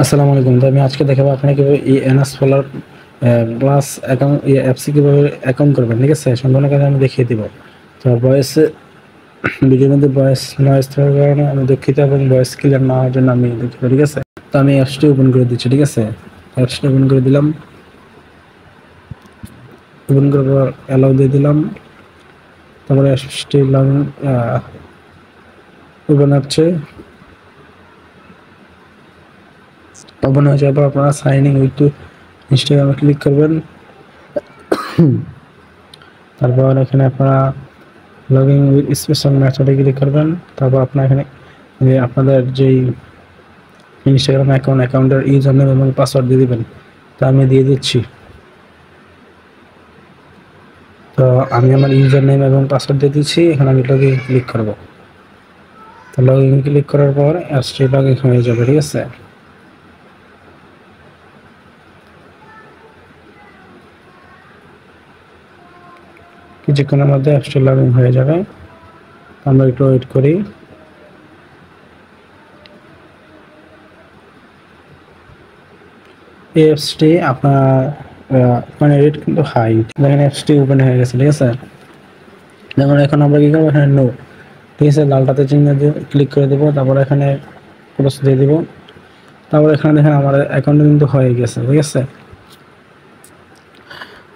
আসসালামু আলাইকুম। তো আমি আজকে দেখাবো আপনাকে কিভাবে এই এনএস ফলোয়ার প্লাস অ্যাকাউন্ট অ্যাপসে কিভাবে অ্যাকাউন্ট করবেন। ঠিক আছে, সম্পূর্ণ কাজ আমি দেখিয়ে দিব। তো ভয়েস ভিডিওর মধ্যে ভয়েস নয়েজ থাকার কারণে আমি দুঃখিত এবং ভয়েস ক্লিয়ার না হওয়ার জন্য আমি দুঃখিত। ঠিক আছে, তো আমি অ্যাপসটি ওপেন করে দিচ্ছি। ঠিক আছে, অ্যাপসটি ওপেন করে দিলাম। ওপেন করার পর অ্যালাউ দিয়ে দিলাম। তারপরে অ্যাপসটি ওপেন হচ্ছে। ওপেন হয়ে যাওয়ার পর আপনারা সাইন ইন উইথ ইনস্টাগ্রামে ক্লিক করবেন। তারপর এখানে আপনারা লগ ইন উইথ স্পেশাল মেথডে ক্লিক করবেন। তারপর আপনার এখানে যে আপনাদের যেই ইনস্টাগ্রাম অ্যাকাউন্টের ইউজার নেম এবং পাসওয়ার্ড দিয়ে দিবেন। তো আমি দিয়ে দিচ্ছি। তো আমি আমার ইউজার নেম এবং পাসওয়ার্ড দিয়ে দিচ্ছি। এখানে আমি লগ ইন ক্লিক করব। তো লগ ইন ক্লিক করার পর অ্যাপসটি লগ ইন হয়ে যাবে। ঠিক আছে, কিছুক্ষণের মধ্যে অ্যাপসটি লগ ইন হয়ে যাবে। আমরা একটু ওয়েট করি। এই অ্যাপসটি আপনার মানে রেট কিন্তু হাই। দেখেন অ্যাপসটি ওপেন হয়ে গেছে। ঠিক আছে, দেখুন এখন আমরা কি করবো, এখানে নো, ঠিক আছে, লালটাতে চিহ্ন দিয়ে ক্লিক করে দেবো। তারপর এখানে ক্রস দিয়ে দিব। তারপর এখানে দেখেন আমার অ্যাকাউন্ট কিন্তু হয়ে গেছে। ঠিক আছে,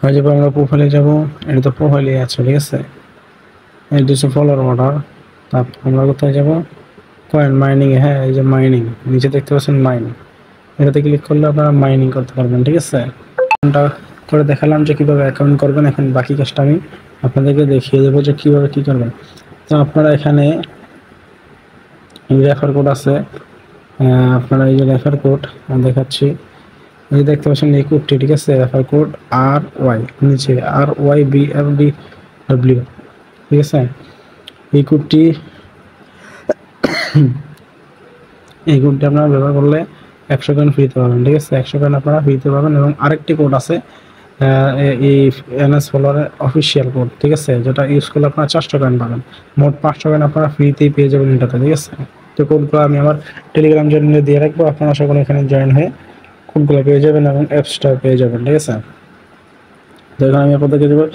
হয়ে যাবে। আমরা প্রোফাইলে যাব। এটা তো প্রোফাইলে আছে। ঠিক আছে, এটা হচ্ছে ফলোয়ার অর্ডার। তারপর আমরা কোথায় যাব, কয়েন মাইনিং। হ্যাঁ, এই যে মাইনিং নিচে দেখতে পাচ্ছেন মাইন, এটাতে ক্লিক করলে আপনারা মাইনিং করতে পারবেন। ঠিক আছে, অ্যাকাউন্টটা করে দেখালাম যে কীভাবে অ্যাকাউন্ট করবেন। এখন বাকি কাজটা আমি আপনাদেরকে দেখিয়ে দেবো যে কীভাবে কী করবেন। তো আপনারা এখানে রেফার কোড আছে। আপনারা এই যে রেফার কোড দেখাচ্ছি, এই দেখতে পাচ্ছেন এই কোডটি। ঠিক আছে, রেফার কোড RY, নিচে RYBFDW। ঠিক আছে, এই কোডটি আপনারা ব্যবহার করলে 100 কয়েন ফ্রিতে পাবেন। ঠিক আছে, 100 কয়েন আপনারা ফ্রিতে পাবেন। এবং আরেকটি কোড আছে, এই এনএস ফলোয়ারের অফিসিয়াল কোড। ঠিক আছে, যেটা ইউজ করলে আপনারা 400 কয়েন পাবেন। মোট 500 কয়েন আপনারা ফ্রিতেই পেয়ে যাবেন এটাতে। ঠিক আছে, তো কোডগুলো আমি আমার টেলিগ্রাম চ্যানেলে দিয়ে রাখবো। আপনারা সকলে এখানে জয়েন হয়ে কোডগুলো পেয়ে যাবেন এবং অ্যাপসটাও পেয়ে যাবেন। ঠিক আছে, তো এখানে আমি আপনাদেরকে দেবো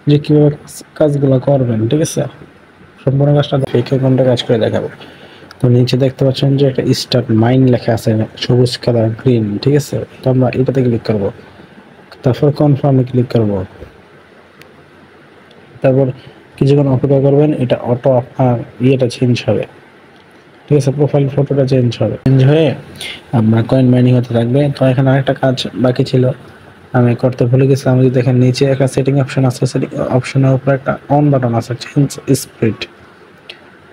যে কীভাবে কাজগুলো করবেন। ঠিক আছে, সম্পূর্ণ কাজটা ফেক অ্যাকাউন্টে কাজ করে দেখাবো। তো নিচে দেখতে পাচ্ছেন যে একটা স্টার্ট মাইন লেখা আছে, সবুজ কালার গ্রিন। ঠিক আছে, তো আমরা এটাতে ক্লিক করব। তারপর কনফার্মে ক্লিক করব। তারপর কিছুক্ষণ অপেক্ষা করবেন। এটা অটো আপনার ইয়েটা চেঞ্জ হবে। ঠিক আছে, প্রোফাইল ফটোটা চেঞ্জ হয়ে আপনার কয়েন মাইনিং হতে থাকবে। তো এখানে আরেকটা কাজ বাকি ছিল, আমি করতে ভুলে গেছিলাম। যদি দেখেন নিচে একটা সেটিং অপশন আছে, সেটিং অপশনের উপর একটা অন বাটন আছে, চেঞ্জ স্পিড।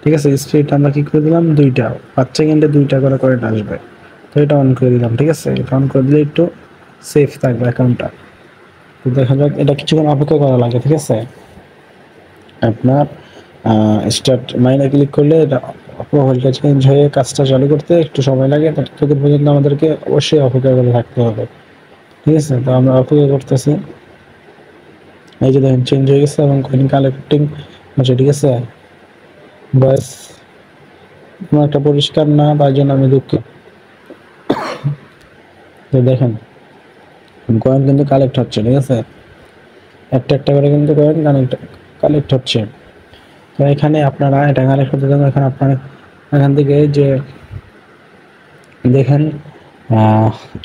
ঠিক আছে, স্পিড আমরা কি করে দিলাম, 2টা 5 সেকেন্ডে 2টা করে কয়েন আসবে। তো এটা অন করে দিলাম। ঠিক আছে, এটা অন করে দিলে একটু সেফ থাকবে অ্যাকাউন্টটা। তো দেখা যাক, এটা কিছুক্ষণ অপেক্ষা করা লাগে। ঠিক আছে, আপনার স্টার্ট মাইনে ক্লিক করলে এটা প্রোফাইলটা চেঞ্জ হয়ে কাজটা চালু করতে একটু সময় লাগে। ততক্ষণ পর্যন্ত আমাদেরকে অবশ্যই অপেক্ষা করে থাকতে হবে। ঠিক আছে, তো আমরা অপেক্ষা করতেছি। এই যে দেখেন চেঞ্জ হয়ে গেছে এবং কয়েন কালেক্টিং হচ্ছে। ঠিক আছে, বাস কোনো একটা পরিষ্কার না, তার জন্য আমি দুঃখিত। তো দেখেন কয়েন কিন্তু কালেক্ট হচ্ছে। ঠিক আছে, একটা একটা করে কিন্তু কয়েন কালেক্ট হচ্ছে। তো এখানে আপনারা এটা কালেক্ট করতে দেবেন। এখানে আপনার এখান থেকে যে দেখেন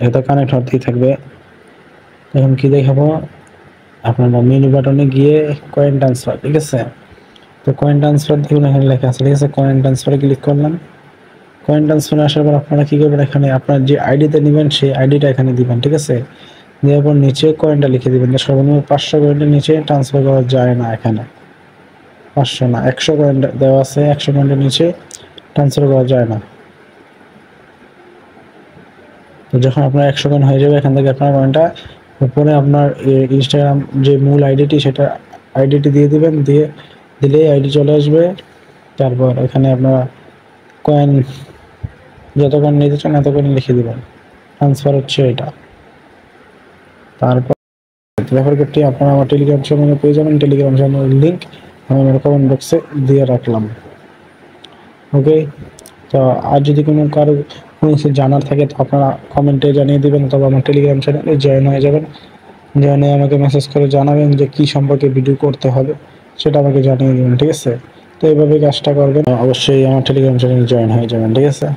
এটা কানেক্ট হতেই থাকবে। এখন কি দেখাবো, আপনারা মেনু বাটনে গিয়ে কয়েন ট্রান্সফার। ঠিক আছে, তো কয়েন ট্রান্সফার দেখুন এখানে লেখা আছে। ঠিক আছে, কয়েন ট্রান্সফারে ক্লিক করলাম। কয়েন ট্রান্সফারে আসার পর আপনারা কি করবেন, এখানে আপনার যে আইডিতে নেবেন সেই আইডিটা এখানে দিবেন। ঠিক আছে, দেওয়ার পর নিচে কয়েনটা লিখে দিবেন। সর্বনিম্ন 500 কয়েনের নিচে ট্রান্সফার করা যায় না। এখানে 500 না, 100 কয়েন দেওয়া আছে। 100 কয়েনের নিচে ট্রান্সফার করা যায় না। তো যখন আপনার 100 কয়েন হয়ে যাবে, এখান থেকে আপনার কয়েনটা উপরে আপনার ইনস্টাগ্রাম যে মূল আইডিটি, সেটা আইডিটি দিয়ে দিবেন। দিলেই আইডি চলে আসবে। তারপর এখানে আপনারা কয়েন যত কয়েন নিতে চান এত কয়েন লিখে দিবেন। ট্রান্সফার হচ্ছে এটা। তারপর রেফার কোডটি আপনারা আমার টেলিগ্রাম চ্যানেলে পেয়ে যাবেন। টেলিগ্রাম চ্যানেলের লিঙ্ক আমি আমার কমেন্ট বক্সে দিয়ে রাখলাম। ওকে, তো আর যদি কারো কোনো কিছু জানার থাকে তো আপনারা কমেন্টে জানিয়ে দিবেন, তবে আমার টেলিগ্রাম চ্যানেলে জয়েন হয়ে যাবেন। জয়েন হয়ে আমাকে মেসেজ করে জানাবেন যে কী সম্পর্কে ভিডিও করতে হবে, সেটা আমাকে জানিয়ে দেবেন, ঠিক আছে? তো এইভাবে কাজটা করবেন, অবশ্যই আমার টেলিগ্রাম চ্যানেলে জয়েন হয়ে যাবেন, ঠিক আছে?